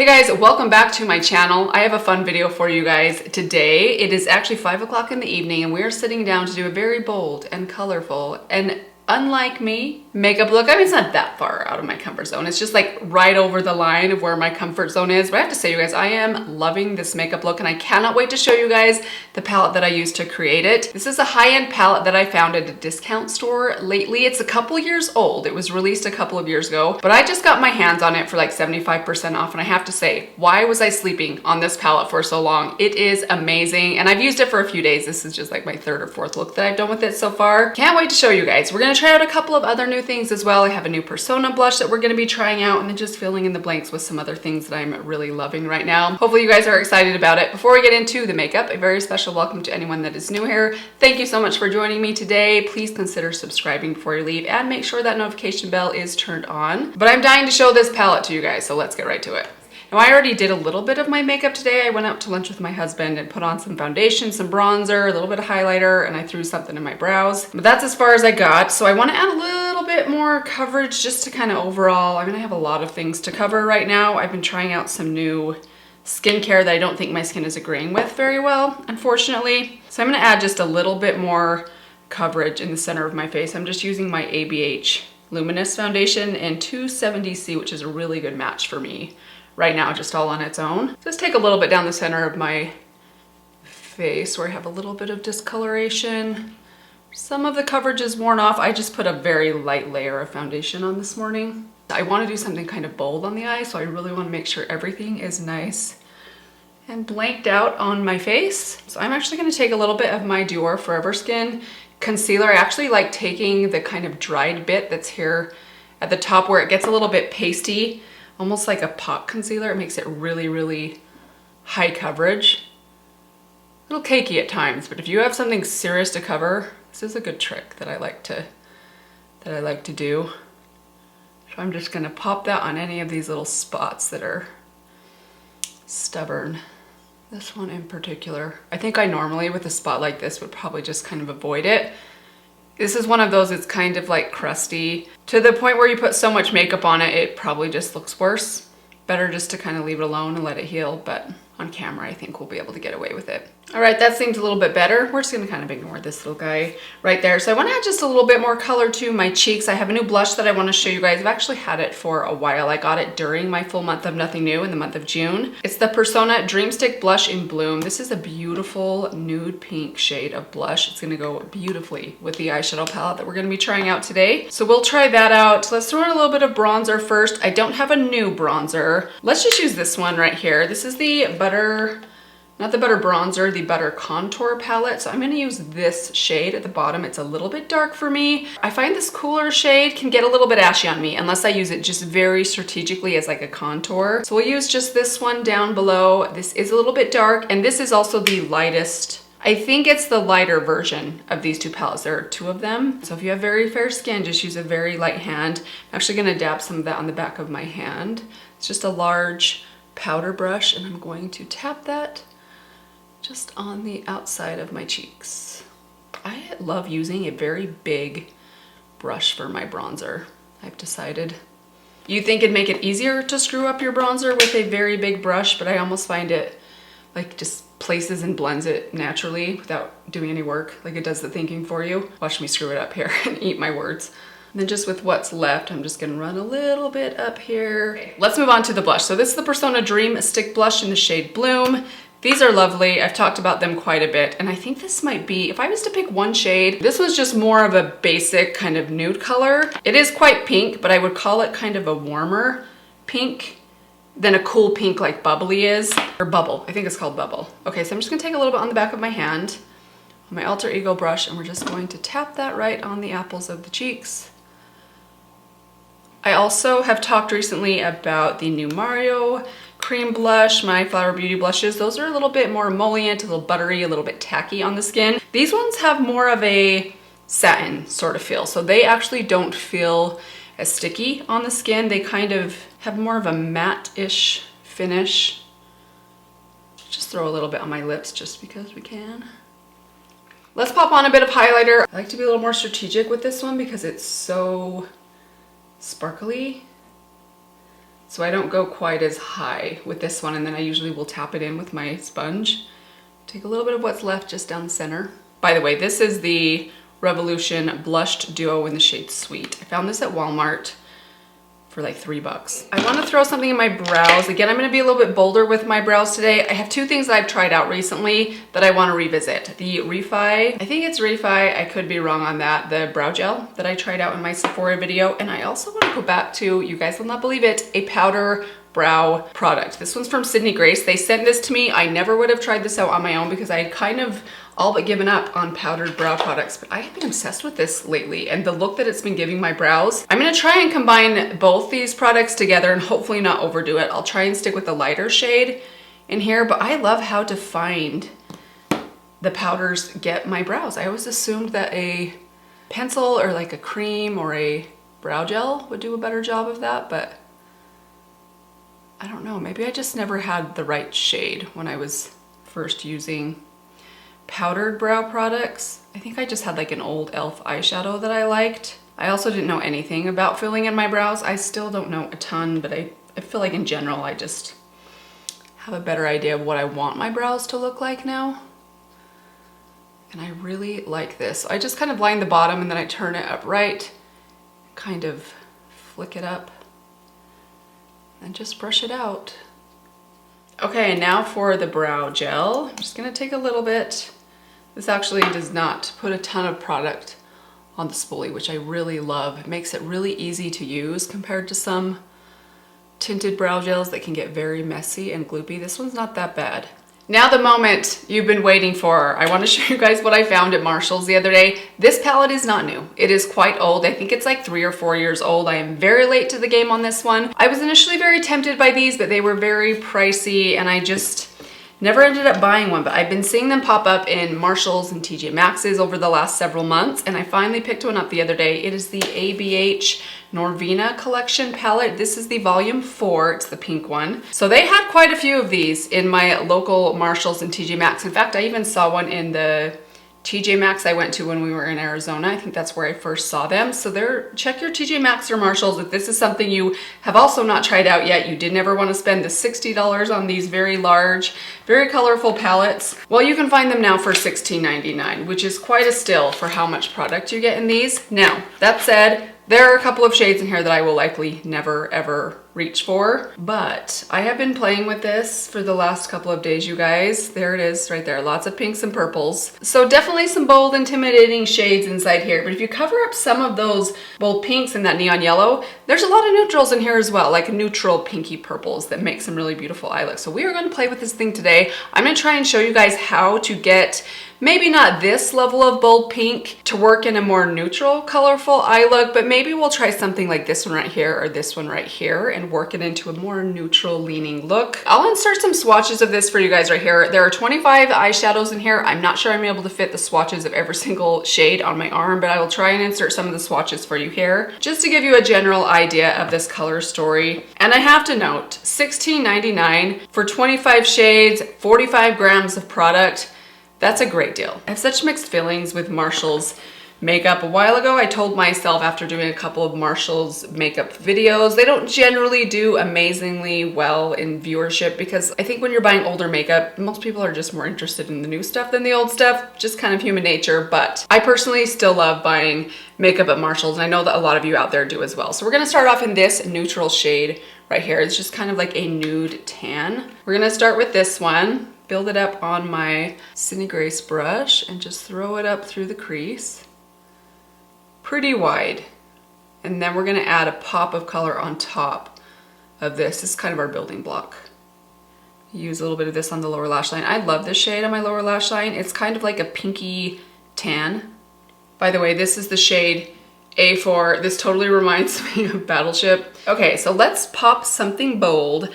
Hey guys, welcome back to my channel. I have a fun video for you guys today. It is actually 5 o'clock in the evening and we are sitting down to do a very bold and colorful and unlike me makeup look. I mean, it's not that far out of my comfort zone. It's just like right over the line of where my comfort zone is. But I have to say, you guys, I am loving this makeup look and I cannot wait to show you guys the palette that I used to create it. This is a high-end palette that I found at a discount store lately. It's a couple years old. It was released a couple of years ago, but I just got my hands on it for like 75% off. And I have to say, why was I sleeping on this palette for so long? It is amazing. And I've used it for a few days. This is just like my third or fourth look that I've done with it so far. Can't wait to show you guys. We're gonna try out a couple of other new things as well. I have a new Persona blush that we're gonna be trying out and then just filling in the blanks with some other things that I'm really loving right now. Hopefully you guys are excited about it. Before we get into the makeup, a very special welcome to anyone that is new here. Thank you so much for joining me today. Please consider subscribing before you leave and make sure that notification bell is turned on. But I'm dying to show this palette to you guys, so let's get right to it. Now, I already did a little bit of my makeup today. I went out to lunch with my husband and put on some foundation, some bronzer, a little bit of highlighter, and I threw something in my brows. But that's as far as I got. So I want to add a little bit more coverage just to kind of overall, I mean, I have a lot of things to cover right now. I've been trying out some new skincare that I don't think my skin is agreeing with very well, unfortunately. So I'm going to add just a little bit more coverage in the center of my face. I'm just using my ABH Luminous Foundation in 270C, which is a really good match for me right now, just all on its own. Just take a little bit down the center of my face where I have a little bit of discoloration. Some of the coverage is worn off. I just put a very light layer of foundation on this morning. I want to do something kind of bold on the eye, so I really want to make sure everything is nice and blanked out on my face. So I'm actually going to take a little bit of my Dior Forever Skin concealer. I actually like taking the kind of dried bit that's here at the top where it gets a little bit pasty, almost like a pot concealer. It makes it really, really high coverage. A little cakey at times, but if you have something serious to cover, this is a good trick that I like to do. So I'm just gonna pop that on any of these little spots that are stubborn. This one in particular. I think I normally with a spot like this would probably just kind of avoid it. This is one of those, it's kind of like crusty to the point where you put so much makeup on it, it probably just looks worse. Better just to kind of leave it alone and let it heal, but on camera, I think we'll be able to get away with it. All right, that seems a little bit better. We're just gonna kind of ignore this little guy right there. So I wanna add just a little bit more color to my cheeks. I have a new blush that I wanna show you guys. I've actually had it for a while. I got it during my full month of Nothing New in the month of June. It's the Persona Dreamstick Blush in Bloom. This is a beautiful nude pink shade of blush. It's gonna go beautifully with the eyeshadow palette that we're gonna be trying out today. So we'll try that out. Let's throw in a little bit of bronzer first. I don't have a new bronzer. Let's just use this one right here. This is the not the Butter Bronzer, the Butter Contour palette. So I'm gonna use this shade at the bottom. It's a little bit dark for me. I find this cooler shade can get a little bit ashy on me unless I use it just very strategically as like a contour. So we'll use just this one down below. This is a little bit dark and this is also the lightest. I think it's the lighter version of these two palettes. There are two of them. So if you have very fair skin, just use a very light hand. I'm actually gonna dab some of that on the back of my hand. It's just a large powder brush and I'm going to tap that just on the outside of my cheeks. I love using a very big brush for my bronzer, I've decided. You think it'd make it easier to screw up your bronzer with a very big brush, but I almost find it like just places and blends it naturally without doing any work, like it does the thinking for you. Watch me screw it up here and eat my words. And then just with what's left, I'm just gonna run a little bit up here. Okay, let's move on to the blush. So this is the Persona Dream Stick Blush in the shade Bloom. These are lovely. I've talked about them quite a bit. And I think this might be, if I was to pick one shade, this was just more of a basic kind of nude color. It is quite pink, but I would call it kind of a warmer pink than a cool pink like Bubbly is, or Bubble. I think it's called Bubble. Okay, so I'm just gonna take a little bit on the back of my hand, on my Alter Ego brush, and we're just going to tap that right on the apples of the cheeks. I also have talked recently about the new Mario Cream blush, my Flower Beauty blushes. Those are a little bit more emollient, a little buttery, a little bit tacky on the skin. These ones have more of a satin sort of feel, so they actually don't feel as sticky on the skin. They kind of have more of a matte-ish finish. Just throw a little bit on my lips just because we can. Let's pop on a bit of highlighter. I like to be a little more strategic with this one because it's so sparkly. So I don't go quite as high with this one, and then I usually will tap it in with my sponge. Take a little bit of what's left just down the center. By the way, this is the Revolution Blushed Duo in the shade Sweet. I found this at Walmart for like $3. I want to throw something in my brows. Again, I'm going to be a little bit bolder with my brows today. I have two things that I've tried out recently that I want to revisit. The Refi, I think it's Refi, I could be wrong on that, the brow gel that I tried out in my Sephora video. And I also want to go back to, you guys will not believe it, a powder brow product. This one's from Sydney Grace. They sent this to me. I never would have tried this out on my own because I had kind of all but given up on powdered brow products, but I have been obsessed with this lately and the look that it's been giving my brows. I'm gonna try and combine both these products together and hopefully not overdo it. I'll try and stick with the lighter shade in here, but I love how defined the powders get my brows. I always assumed that a pencil or like a cream or a brow gel would do a better job of that, but I don't know, maybe I just never had the right shade when I was first using powdered brow products. I think I just had like an old e.l.f. eyeshadow that I liked. I also didn't know anything about filling in my brows. I still don't know a ton, but I feel like in general I just have a better idea of what I want my brows to look like now. And I really like this. I just kind of line the bottom and then I turn it upright, kind of flick it up, and just brush it out. Okay, now for the brow gel. I'm just gonna take a little bit. This actually does not put a ton of product on the spoolie, which I really love. It makes it really easy to use compared to some tinted brow gels that can get very messy and gloopy. This one's not that bad. Now the moment you've been waiting for. I want to show you guys what I found at Marshall's the other day. This palette is not new. It is quite old. I think it's like 3 or 4 years old. I am very late to the game on this one. I was initially very tempted by these, but they were very pricey and I just never ended up buying one, but I've been seeing them pop up in Marshall's and TJ Maxx's over the last several months, and I finally picked one up the other day. It is the ABH Norvina collection palette. This is the volume 4, it's the pink one. So they had quite a few of these in my local Marshall's and TJ Maxx. In fact, I even saw one in the TJ Maxx I went to when we were in Arizona. I think that's where I first saw them. So check your TJ Maxx or Marshalls if this is something you have also not tried out yet. You did never want to spend the $60 on these very large, very colorful palettes. Well, you can find them now for $16.99, which is quite a steal for how much product you get in these. Now, that said, there are a couple of shades in here that I will likely never ever reach for, but I have been playing with this for the last couple of days, you guys. There it is right there, lots of pinks and purples. So definitely some bold, intimidating shades inside here, but if you cover up some of those bold pinks and that neon yellow, there's a lot of neutrals in here as well, like neutral pinky purples that make some really beautiful eye looks. So we are going to play with this thing today. I'm going to try and show you guys how to get maybe not this level of bold pink to work in a more neutral, colorful eye look, but maybe we'll try something like this one right here or this one right here and work it into a more neutral leaning look. I'll insert some swatches of this for you guys right here. There are 25 eyeshadows in here. I'm not sure I'm able to fit the swatches of every single shade on my arm, but I will try and insert some of the swatches for you here just to give you a general idea of this color story. And I have to note, $16.99 for 25 shades, 45 grams of product. That's a great deal. I have such mixed feelings with Marshall's makeup. A while ago, I told myself after doing a couple of Marshall's makeup videos, they don't generally do amazingly well in viewership because I think when you're buying older makeup, most people are just more interested in the new stuff than the old stuff, just kind of human nature. But I personally still love buying makeup at Marshall's, and I know that a lot of you out there do as well. So we're gonna start off in this neutral shade right here. It's just kind of like a nude tan. We're gonna start with this one. Build it up on my Sydney Grace brush and just throw it up through the crease. Pretty wide. And then we're gonna add a pop of color on top of this. This is kind of our building block. Use a little bit of this on the lower lash line. I love this shade on my lower lash line. It's kind of like a pinky tan. By the way, this is the shade A4. This totally reminds me of Battleship. Okay, so let's pop something bold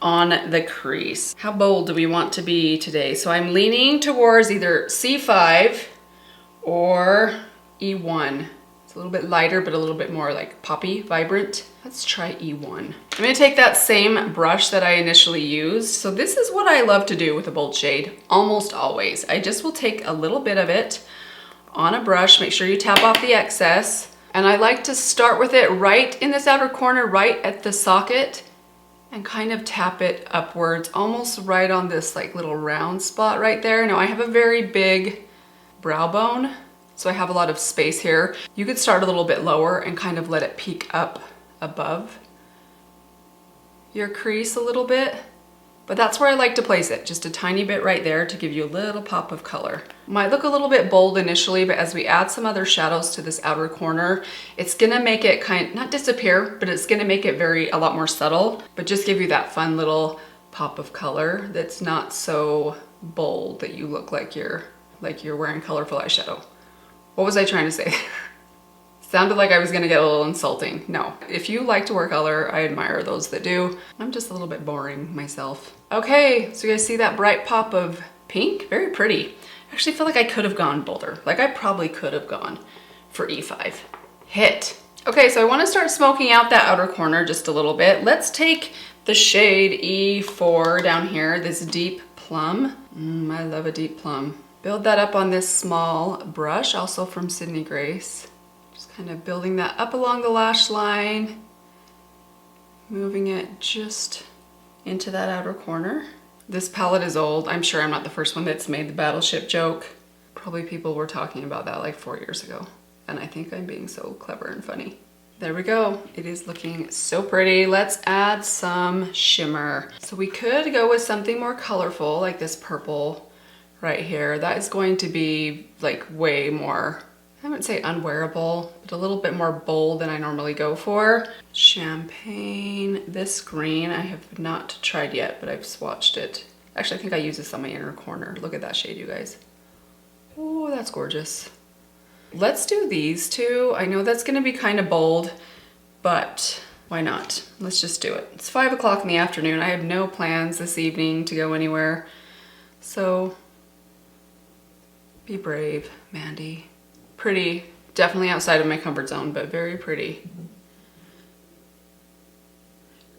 on the crease. How bold do we want to be today? So I'm leaning towards either C5 or E1. It's a little bit lighter, but a little bit more like poppy, vibrant. Let's try E1. I'm gonna take that same brush that I initially used. So this is what I love to do with a bold shade, almost always. I just will take a little bit of it on a brush, make sure you tap off the excess. And I like to start with it right in this outer corner, right at the socket, and kind of tap it upwards, almost right on this like little round spot right there. Now I have a very big brow bone, so I have a lot of space here. You could start a little bit lower and kind of let it peek up above your crease a little bit. But that's where I like to place it, just a tiny bit right there to give you a little pop of color. Might look a little bit bold initially, but as we add some other shadows to this outer corner, it's gonna make it not disappear, but it's gonna make it a lot more subtle, but just give you that fun little pop of color that's not so bold that you look like you're wearing colorful eyeshadow. What was I trying to say? Sounded like I was gonna get a little insulting. No, if you like to wear color, I admire those that do. I'm just a little bit boring myself. Okay, so you guys see that bright pop of pink? Very pretty. I actually feel like I could have gone bolder. Like I probably could have gone for E5. Hit. Okay, so I wanna start smoking out that outer corner just a little bit. Let's take the shade E4 down here, this deep plum. I love a deep plum. Build that up on this small brush, also from Sydney Grace. Kind of building that up along the lash line, moving it just into that outer corner. This palette is old. I'm sure I'm not the first one that's made the battleship joke. Probably people were talking about that like 4 years ago. And I think I'm being so clever and funny. There we go. It is looking so pretty. Let's add some shimmer. So we could go with something more colorful, like this purple right here. That is going to be like way more, I wouldn't say unwearable, but a little bit more bold than I normally go for. Champagne, this green I have not tried yet, but I've swatched it. Actually, I think I use this on my inner corner. Look at that shade, you guys. Oh, that's gorgeous. Let's do these two. I know that's gonna be kind of bold, but why not? Let's just do it. It's 5 o'clock in the afternoon. I have no plans this evening to go anywhere. So be brave, Mandy. Pretty, definitely outside of my comfort zone, but very pretty.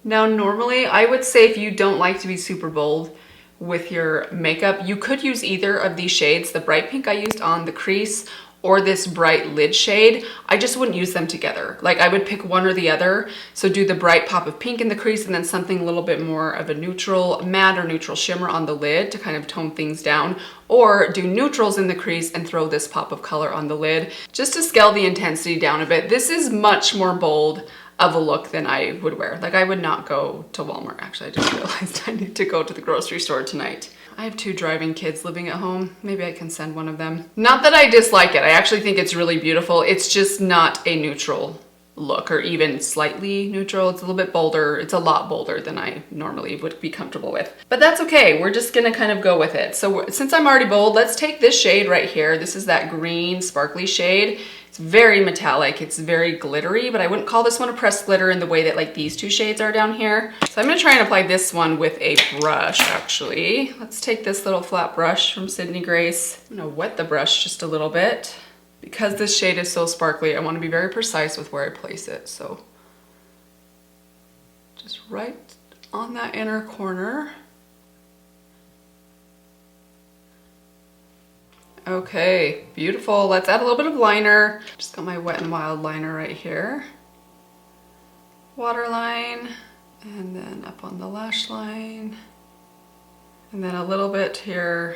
Now, normally I would say if you don't like to be super bold with your makeup, you could use either of these shades, the bright pink I used on the crease or this bright lid shade. I just wouldn't use them together. Like I would pick one or the other. So do the bright pop of pink in the crease and then something a little bit more of a neutral, matte or neutral shimmer on the lid to kind of tone things down. Or do neutrals in the crease and throw this pop of color on the lid just to scale the intensity down a bit. This is much more bold of a look than I would wear. Like I would not go to Walmart. Actually, I just realized I need to go to the grocery store tonight. I have 2 driving kids living at home. Maybe I can send one of them. Not that I dislike it. I actually think it's really beautiful. It's just not a neutral look or even slightly neutral. It's a little bit bolder. It's a lot bolder than I normally would be comfortable with. But that's okay. We're just gonna kind of go with it. So since I'm already bold, let's take this shade right here. This is that green sparkly shade. It's very metallic, it's very glittery, but I wouldn't call this one a pressed glitter in the way that like these 2 shades are down here. So I'm gonna try and apply this one with a brush actually. Let's take this little flat brush from Sydney Grace. I'm gonna wet the brush just a little bit. Because this shade is so sparkly, I wanna be very precise with where I place it. So just right on that inner corner. Okay, beautiful. Let's add a little bit of liner. Just got my Wet n Wild liner right here. Waterline, and then up on the lash line. And then a little bit here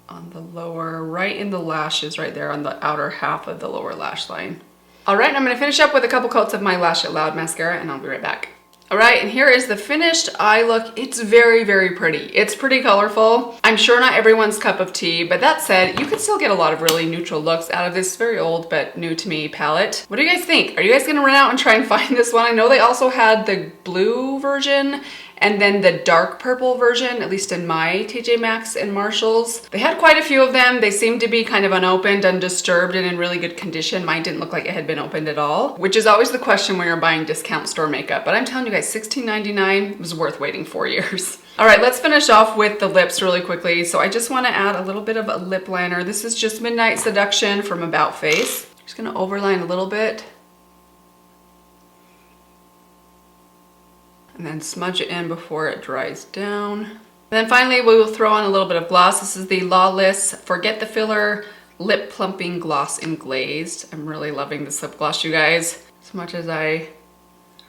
on the lower, right in the lashes right there on the outer half of the lower lash line. All right, I'm gonna finish up with a couple coats of my Lash It Loud mascara and I'll be right back. All right, and here is the finished eye look. It's very, very pretty. It's pretty colorful. I'm sure not everyone's cup of tea, but that said, you can still get a lot of really neutral looks out of this very old but new to me palette. What do you guys think? Are you guys gonna run out and try and find this one? I know they also had the blue version and then the dark purple version, at least in my TJ Maxx and Marshalls. They had quite a few of them. They seemed to be kind of unopened, undisturbed, and in really good condition. Mine didn't look like it had been opened at all, which is always the question when you're buying discount store makeup. But I'm telling you guys, $16.99 was worth waiting 4 years. All right, let's finish off with the lips really quickly. So I just wanna add a little bit of a lip liner. This is just Midnight Seduction from About Face. Just gonna overline a little bit. And then smudge it in before it dries down. And then finally, we will throw on a little bit of gloss. This is the Lawless Forget the Filler Lip Plumping Gloss in Glazed. I'm really loving this lip gloss, you guys. As much as I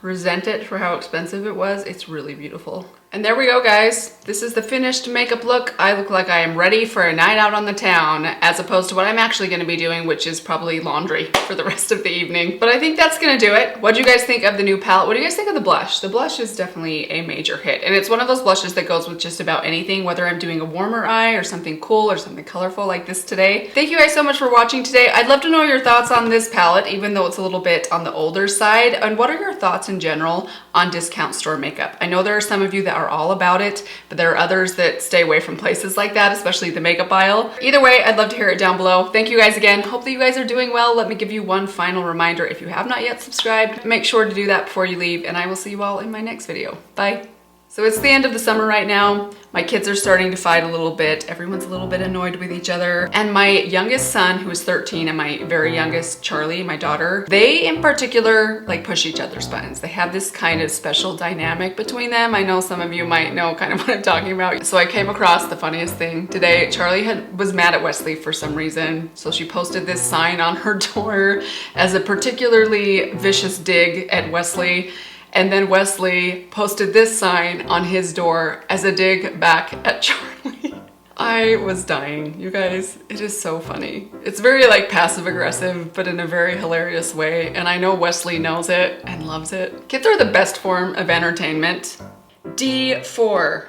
resent it for how expensive it was. It's really beautiful. And there we go, guys. This is the finished makeup look. I look like I am ready for a night out on the town, as opposed to what I'm actually gonna be doing, which is probably laundry for the rest of the evening. But I think that's gonna do it. What do you guys think of the new palette? What do you guys think of the blush? The blush is definitely a major hit. And it's one of those blushes that goes with just about anything, whether I'm doing a warmer eye or something cool or something colorful like this today. Thank you guys so much for watching today. I'd love to know your thoughts on this palette, even though it's a little bit on the older side. And what are your thoughts in general on discount store makeup? I know there are some of you that are all about it, but there are others that stay away from places like that, especially the makeup aisle. Either way, I'd love to hear it down below. Thank you guys again. Hope that you guys are doing well. Let me give you one final reminder. If you have not yet subscribed, make sure to do that before you leave, and I will see you all in my next video. Bye. So it's the end of the summer right now. My kids are starting to fight a little bit. Everyone's a little bit annoyed with each other. And my youngest son, who is 13, and my very youngest, Charlie, my daughter, they in particular like push each other's buttons. They have this kind of special dynamic between them. I know some of you might know kind of what I'm talking about. So I came across the funniest thing today. Charlie was mad at Wesley for some reason. So she posted this sign on her door as a particularly vicious dig at Wesley. And then Wesley posted this sign on his door as a dig back at Charlie. I was dying, you guys. It is so funny. It's very like passive aggressive, but in a very hilarious way. And I know Wesley knows it and loves it. Kids are the best form of entertainment. D4,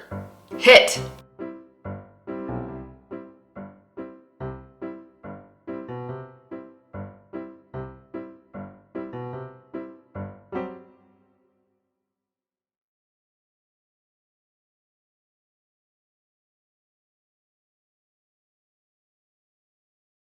hit.